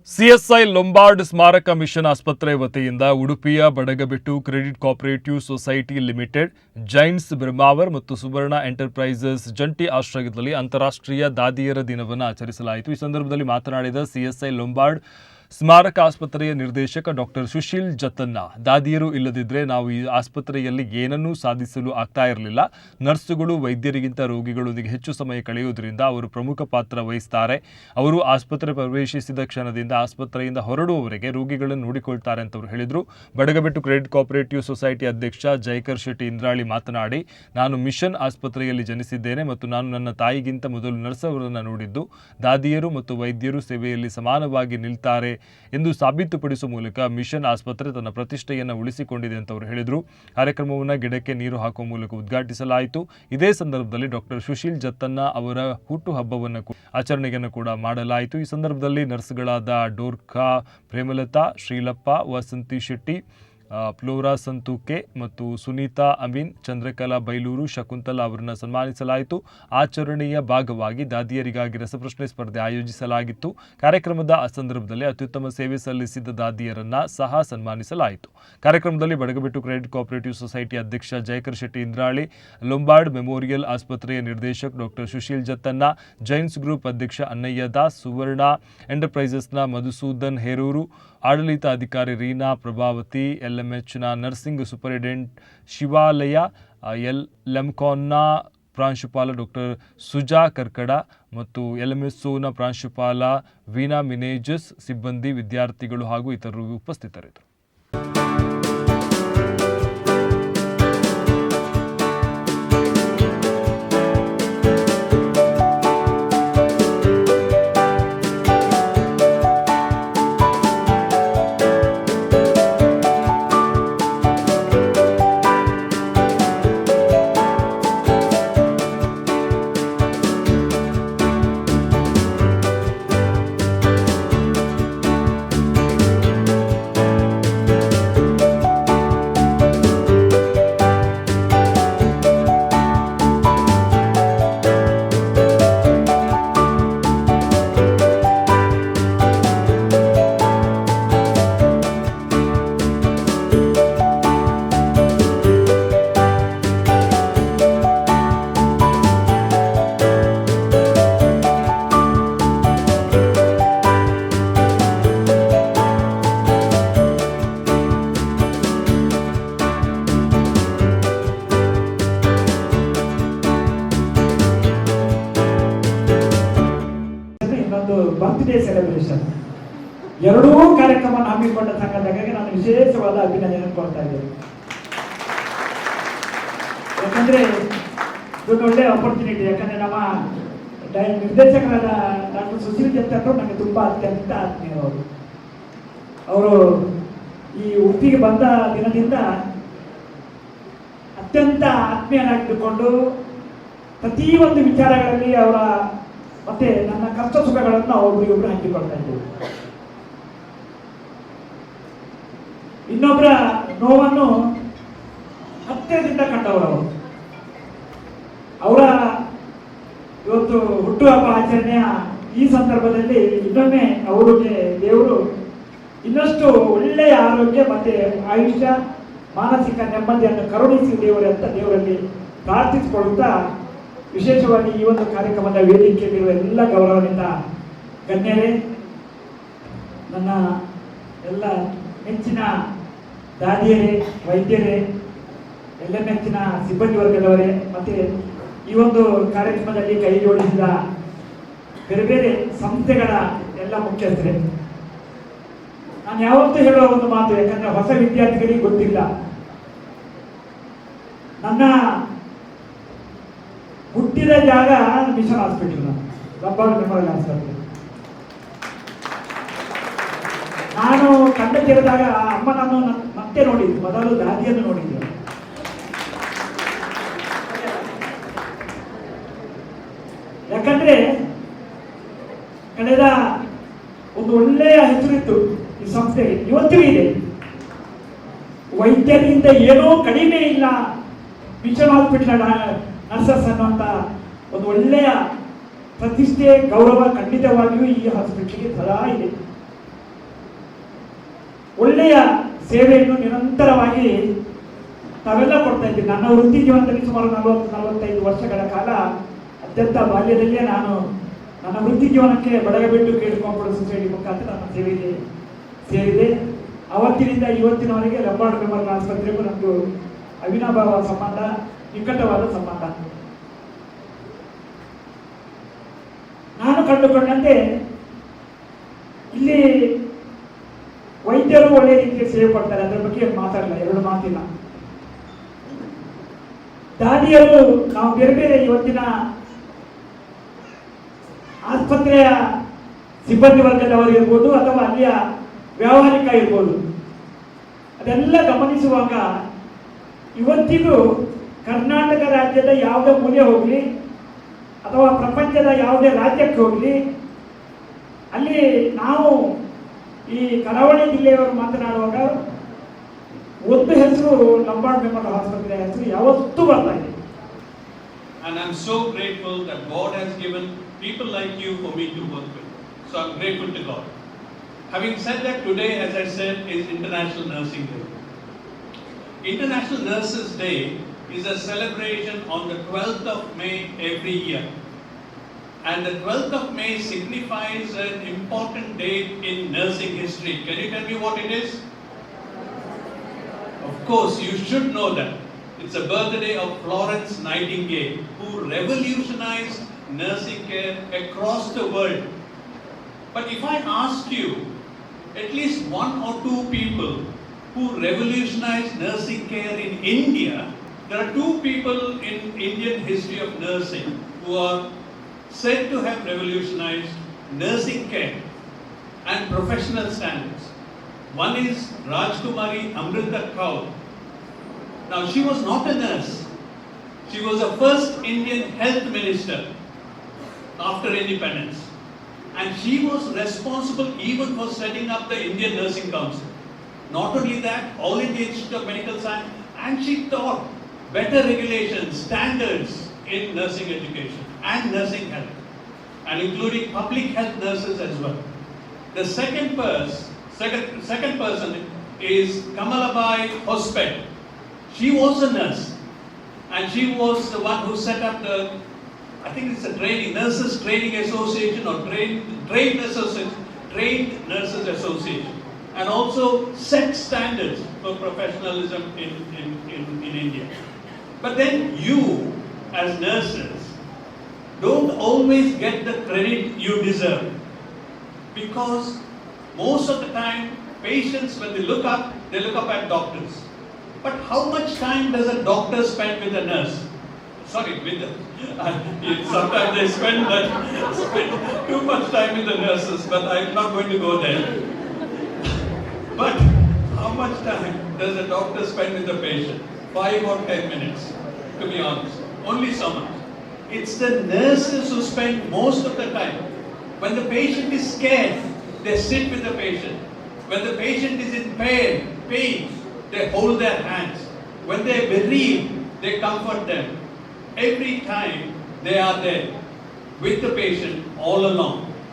CSI Lombard ಸ್ಮಾರಕ mission ಆಸ್ಪತ್ರೆ ವತಿಯಿಂದ ಉಡುಪಿಯ Badagabettu credit cooperative society limited, Giants Brahmavar ಮತ್ತು ಸುವರ್ಣ ಎಂಟರ್ಪ್ರೈಸಸ್ ಜಂಟಿ ಆಶ್ರಯದಲ್ಲಿ ಅಂತಾರಾಷ್ಟ್ರೀಯ ದಾದಿಯರ ದಿನವನ್ನು ಆಚರಿಸಲಾಯಿತು. ಈ ಸಂದರ್ಭದಲ್ಲಿ ಮಾತನಾಡಿದ ಸಿಎಸ್ಐ ಲೊಂಬಾರ್ಡ್ ಸ್ಮಾರಕ ಆಸ್ಪತ್ರೆಯ ನಿರ್ದೇಶಕ ಡಾಕ್ಟರ್ ಸುಶೀಲ್ ಜತನ್ನ, ದಾದಿಯರು ಇಲ್ಲದಿದ್ದರೆ ನಾವು ಈ ಆಸ್ಪತ್ರೆಯಲ್ಲಿ ಏನನ್ನೂ ಸಾಧಿಸಲು ಆಗ್ತಾ ಇರಲಿಲ್ಲ. ನರ್ಸುಗಳು ವೈದ್ಯರಿಗಿಂತ ರೋಗಿಗಳೊಂದಿಗೆ ಹೆಚ್ಚು ಸಮಯ ಕಳೆಯುವುದರಿಂದ ಅವರು ಪ್ರಮುಖ ಪಾತ್ರ ವಹಿಸ್ತಾರೆ. ಅವರು ಆಸ್ಪತ್ರೆ ಪ್ರವೇಶಿಸಿದ ಕ್ಷಣದಿಂದ ಆಸ್ಪತ್ರೆಯಿಂದ ಹೊರಡುವವರೆಗೆ ರೋಗಿಗಳನ್ನು ನೋಡಿಕೊಳ್ತಾರೆ ಅಂತ ಅವರು ಹೇಳಿದರು. ಬಡಗಬೆಟ್ಟು ಕ್ರೆಡಿಟ್ ಕೋಆಪರೇಟಿವ್ ಸೊಸೈಟಿ ಅಧ್ಯಕ್ಷ ಜಯಕರ್ ಶೆಟ್ಟಿ ಇಂದ್ರಾಳಿ ಮಾತನಾಡಿ, ನಾನು ಮಿಷನ್ ಆಸ್ಪತ್ರೆಯಲ್ಲಿ ಜನಿಸಿದ್ದೇನೆ ಮತ್ತು ನಾನು ನನ್ನ ತಾಯಿಗಿಂತ ಮೊದಲು ನರ್ಸ್ ಅವರನ್ನು ನೋಡಿದ್ದು. ದಾದಿಯರು ಮತ್ತು ವೈದ್ಯರು ಸೇವೆಯಲ್ಲಿ ಸಮಾನವಾಗಿ ನಿಲ್ತಾರೆ ಎಂದು ಸಾಬೀತುಪಡಿಸುವ ಮೂಲಕ ಮಿಷನ್ ಆಸ್ಪತ್ರೆ ತನ್ನ ಪ್ರತಿಷ್ಠೆಯನ್ನು ಉಳಿಸಿಕೊಂಡಿದೆ ಅಂತ ಅವರು ಹೇಳಿದರು. ಕಾರ್ಯಕ್ರಮವನ್ನು ಗಿಡಕ್ಕೆ ನೀರು ಹಾಕುವ ಮೂಲಕ ಉದ್ಘಾಟಿಸಲಾಯಿತು. ಇದೇ ಸಂದರ್ಭದಲ್ಲಿ ಡಾಕ್ಟರ್ ಸುಶೀಲ್ ಜತನ್ನ ಅವರ ಹುಟ್ಟುಹಬ್ಬವನ್ನು ಆಚರಣೆಯನ್ನು ಕೂಡ ಮಾಡಲಾಯಿತು. ಈ ಸಂದರ್ಭದಲ್ಲಿ ನರ್ಸ್ಗಳಾದ ಡೋರ್ಖಾ ಪ್ರೇಮಲತಾ, ಶ್ರೀಲಪ್ಪ, ವಸಂತಿ ಶೆಟ್ಟಿ, ಫ್ಲೋರಾ ಸಂತೂಕೆ ಮತ್ತು ಸುನೀತಾ ಅಮೀನ್, ಚಂದ್ರಕಲಾ ಬೈಲೂರು, ಶಕುಂತಲಾ ಅವರನ್ನು ಸನ್ಮಾನಿಸಲಾಯಿತು. ಆಚರಣೆಯ ಭಾಗವಾಗಿ ದಾದಿಯರಿಗಾಗಿ ರಸಪ್ರಶ್ನೆ ಸ್ಪರ್ಧೆ ಆಯೋಜಿಸಲಾಗಿತ್ತು. ಕಾರ್ಯಕ್ರಮದ ಸಂದರ್ಭದಲ್ಲಿ ಅತ್ಯುತ್ತಮ ಸೇವೆ ಸಲ್ಲಿಸಿದ ದಾದಿಯರನ್ನು ಸಹ ಸನ್ಮಾನಿಸಲಾಯಿತು. ಕಾರ್ಯಕ್ರಮದಲ್ಲಿ ಬಡಗಬೆಟ್ಟು ಕ್ರೆಡಿಟ್ ಕೋಆಪರೇಟಿವ್ ಸೊಸೈಟಿ ಅಧ್ಯಕ್ಷ ಜಯಕರ್ ಶೆಟ್ಟಿ ಇಂದ್ರಾಳಿ, ಲೊಂಬಾರ್ಡ್ ಮೆಮೋರಿಯಲ್ ಆಸ್ಪತ್ರೆಯ ನಿರ್ದೇಶಕ ಡಾಕ್ಟರ್ ಸುಶೀಲ್ ಜತನ್ನ, ಜೈನ್ಸ್ ಗ್ರೂಪ್ ಅಧ್ಯಕ್ಷ ಅನ್ನಯ್ಯ ದಾಸ್, ಸುವರ್ಣ ಎಂಟರ್ಪ್ರೈಸಸ್ನ ಮಧುಸೂದನ್ ಹೇರೂರು, ಆಡಳಿತ ಅಧಿಕಾರಿ ರೀನಾ ಪ್ರಭಾವತಿ, ಎಲ್ಎಂಎಚ್ನ ನರ್ಸಿಂಗ್ ಸೂಪರಿಂಟೆಂಡೆಂಟ್ ಶಿವಾಲಯ, ಲೆಮ್ಕಾನ್ನ ಪ್ರಾಂಶುಪಾಲ ಡಾಕ್ಟರ್ ಸುಜಾ ಕರ್ಕಡ ಮತ್ತು ಎಲ್ಎಂಎಸ್ಒನ ಪ್ರಾಂಶುಪಾಲ ವೀಣಾ ಮಿನೇಜಸ್, ಸಿಬ್ಬಂದಿ, ವಿದ್ಯಾರ್ಥಿಗಳು ಹಾಗೂ ಇತರರು ಉಪಸ್ಥಿತರಿದ್ದರು. ಬರ್ತ್ಡೇ ಸೆಲೆಬ್ರೇಷನ್ ಎರಡೂ ಕಾರ್ಯಕ್ರಮ ಹಮ್ಮಿಕೊಂಡ ಸಂಘಟನೆಗೆ ನಾನು ವಿಶೇಷವಾದ ಅಭಿನಂದನೆ ಕೊಡ್ತಾ ಇದ್ದೇನೆ. ಯಾಕಂದ್ರೆ ಇದೊಂದು ಒಳ್ಳೆ ಆಪರ್ಚುನಿಟಿ. ಯಾಕಂದ್ರೆ ನಮ್ಮ ನಿರ್ದೇಶಕರಾದ ಡಾಕ್ಟರ್ ಸುಶೀಲ್ ಜತನ್ನ ನನಗೆ ತುಂಬಾ ಅತ್ಯಂತ ಆತ್ಮೀಯವರು. ಅವರು ಈ ಉಡುಪಿಗೆ ಬಂದ ದಿನದಿಂದ ಅತ್ಯಂತ ಆತ್ಮೀಯನಾಗಿದ್ದುಕೊಂಡು ಪ್ರತಿಯೊಂದು ವಿಚಾರಗಳಲ್ಲಿ ಅವರ ಮತ್ತೆ ನನ್ನ ಕಷ್ಟ ಸುಖಗಳನ್ನು ಒಬ್ಬರಿಗೊಬ್ಬರು ಹಂಚಿಕೊಳ್ತಾ ಇದ್ದೇವೆ. ಇನ್ನೊಬ್ಬರ ನೋವನ್ನು ಹತ್ತಿರದಿಂದ ಕಂಡವರು ಅವರ ಇವತ್ತು ಹುಟ್ಟುಹಬ್ಬ ಆಚರಣೆಯ ಈ ಸಂದರ್ಭದಲ್ಲಿ ಇನ್ನೊಮ್ಮೆ ಅವರಿಗೆ ದೇವರು ಇನ್ನಷ್ಟು ಒಳ್ಳೆಯ ಆರೋಗ್ಯ ಮತ್ತೆ ಆಯುಷ್ಯ, ಮಾನಸಿಕ ನೆಮ್ಮದಿಯನ್ನು ಕರುಣಿಸಿ ದೇವರೇ ಅಂತ ದೇವರಲ್ಲಿ ಪ್ರಾರ್ಥಿಸಿಕೊಳ್ಳುತ್ತಾ, ವಿಶೇಷವಾಗಿ ಈ ಒಂದು ಕಾರ್ಯಕ್ರಮದ ವೇದಿಕೆಯಲ್ಲಿರುವ ಎಲ್ಲ ಗೌರವದಿಂದ ಗಣ್ಯರೇ, ನನ್ನ ಎಲ್ಲ ನೆಚ್ಚಿನ ದಾದಿಯರೇ, ವೈದ್ಯರೇ, ಎಲ್ಲ ನೆಚ್ಚಿನ ಸಿಬ್ಬಂದಿ ವರ್ಗದವರೇ, ಮತ್ತೆ ಈ ಒಂದು ಕಾರ್ಯಕ್ರಮದಲ್ಲಿ ಕೈ ಜೋಡಿಸಿದ ಬೇರೆ ಬೇರೆ ಸಂಸ್ಥೆಗಳ ಎಲ್ಲ ಮುಖ್ಯಸ್ಥರೇ, ನಾನು ಯಾವತ್ತೂ ಹೇಳುವ ಒಂದು ಮಾತು, ಯಾಕಂದ್ರೆ ಹೊಸ ವಿದ್ಯಾರ್ಥಿಗಳಿಗೆ ಗೊತ್ತಿಲ್ಲ, ನನ್ನ ಹುಟ್ಟಿದ ಜಾಗ ಮಿಷನ್ ಹಾಸ್ಪಿಟಲ್, ಲೊಂಬಾರ್ಡ್ ಮೆಮೋರಿಯಲ್ ಆಸ್ಪತ್ರೆ. ನಾನು ಕಣ್ಣು ತೆರೆದಾಗ ಅಮ್ಮ ನಾನು ಮತ್ತೆ ನೋಡಿದ್ದು, ಮೊದಲು ದಾದಿಯನ್ನು ನೋಡಿದ್ದೆ. ಯಾಕಂದ್ರೆ ಕಳೆದ ಒಂದು ಒಳ್ಳೆಯ ಹೆಸರಿತ್ತು ಈ ಸಂಸ್ಥೆಗೆ, ಇವತ್ತಿಗೂ ಇದೆ. ವೈದ್ಯರಿಂದ ಏನೂ ಕಡಿಮೆ ಇಲ್ಲ ಮಿಷನ್ ಹಾಸ್ಪಿಟಲ್ ನರ್ಸಸ್ ಅನ್ನುವಂಥ ಒಂದು ಒಳ್ಳೆಯ ಪ್ರತಿಷ್ಠೆ, ಗೌರವ ಖಂಡಿತವಾಗಿಯೂ ಈ ಹಾಸ್ಪಿಟಲ್ಗೆ ಸದಾ ಇದೆ. ಒಳ್ಳೆಯ ಸೇವೆಯನ್ನು ನಿರಂತರವಾಗಿ ತಾವೆಲ್ಲ ಕೊಡ್ತಾ ಇದ್ದೀವಿ. ನನ್ನ ವೃತ್ತಿ ಜೀವನದಲ್ಲಿ ಸುಮಾರು 40-45 ವರ್ಷಗಳ ಕಾಲ ಅತ್ಯಂತ ಬಾಲ್ಯದಲ್ಲೇ ನಾನು ನನ್ನ ವೃತ್ತಿ ಜೀವನಕ್ಕೆ ಬಡಗಬೆಟ್ಟು ಕೇರ್ ಕಾಂಪೌಂಡ್ ಸೊಸೈಟಿ ಮುಖಾಂತರ ನನ್ನ ಸೇವೆಗೆ ಸೇರಿದೆ. ಅವತ್ತಿನಿಂದ ಇವತ್ತಿನವರೆಗೆ ಲಂಬಾರ್ಡ್ ಮೆಮೋರಿಯಲ್ ಆಸ್ಪತ್ರೆಗೂ ನಮಗೂ ಅವಿನಾಭಾವ ಸಂಬಂಧ, ನಿಕಟವಾದ ಸಂಬಂಧ. ನಾನು ಕಂಡುಕೊಂಡಂತೆ ಇಲ್ಲಿ ವೈದ್ಯರು ಒಳ್ಳೆ ರೀತಿಯ ಸೇವೆ ಕೊಡ್ತಾರೆ, ಅದರ ಬಗ್ಗೆ ಮಾತಾಡಲ್ಲ, ಎರಡು ಮಾತಿಲ್ಲ. ದಾದಿಯರು ನಾವು ಬೇರೆ ಬೇರೆ ಇವತ್ತಿನ ಆಸ್ಪತ್ರೆಯ ಸಿಬ್ಬಂದಿ ವರ್ಗದವರು ಇರ್ಬೋದು ಅಥವಾ ಅಲ್ಲಿಯ ವ್ಯಾವಹಾರಿಕ ಇರ್ಬೋದು, ಅದೆಲ್ಲ ಗಮನಿಸುವಾಗ ಇವತ್ತಿಗೂ ಕರ್ನಾಟಕ ರಾಜ್ಯದ ಯಾವುದೇ ಮೂಲೆ ಹೋಗಲಿ ಅಥವಾ ಪ್ರಪಂಚದ ಯಾವುದೇ ರಾಜ್ಯಕ್ಕೆ ಹೋಗಲಿ, ಅಲ್ಲಿ ನಾವು ಈ ಕರಾವಳಿ ಜಿಲ್ಲೆಯವರು ಮಾತನಾಡುವಾಗ ಒಂದು ಹೆಸರು ಲಂಬಾರ್ಡ್ ಮೆಮೋರಿಯಲ್ ಆಸ್ಪತ್ರೆಯ ಹೆಸರು ಯಾವತ್ತೂ ಬರ್ತಾ ಇದೆ. And I'm so grateful that God has given people like you for me to work with. So I'm grateful to God. Having said that, today, as I said, is International Nursing Day. International Nurses Day is a celebration on the 12th of May every year. And the 12th of May signifies an important date in nursing history. Can you tell me what it is? Of course, you should know that. It's a birthday of Florence Nightingale, who revolutionized nursing care across the world. But if I ask you, at least one or two people who revolutionized nursing care in India, there are two people in Indian history of nursing who are said to have revolutionized nursing care and professional standards. One is Rajkumari Amrita Kaur. Now, she was not a nurse. She was the first Indian health minister after independence. And she was responsible even for setting up the Indian Nursing Council. Not only that, All India Institute of Medical Science, and she taught better regulations, standards in nursing education and nursing health, and including public health nurses as well. The second person is Kamalabai Hospet. She was a nurse, and she was the one who set up the, I think it's a Nurses Training Association or Trained Nurses Association, and also set standards for professionalism in India. But then you, as nurses, don't always get the credit you deserve, because most of the time, patients, when they look up at doctors. But how much time does a doctor spend with a nurse? Sorry, with the, sometimes they spend too much time with the nurses, but I'm not going to go there. But how much time does a doctor spend with the patient? 5 or 10 minutes, to be honest. Only so much. It's the nurses who spend most of the time. When the patient is scared, they sit with the patient. When the patient is in pain, they hold their hands. When they are bereaved, they comfort them. Every time they are there with the patient all along.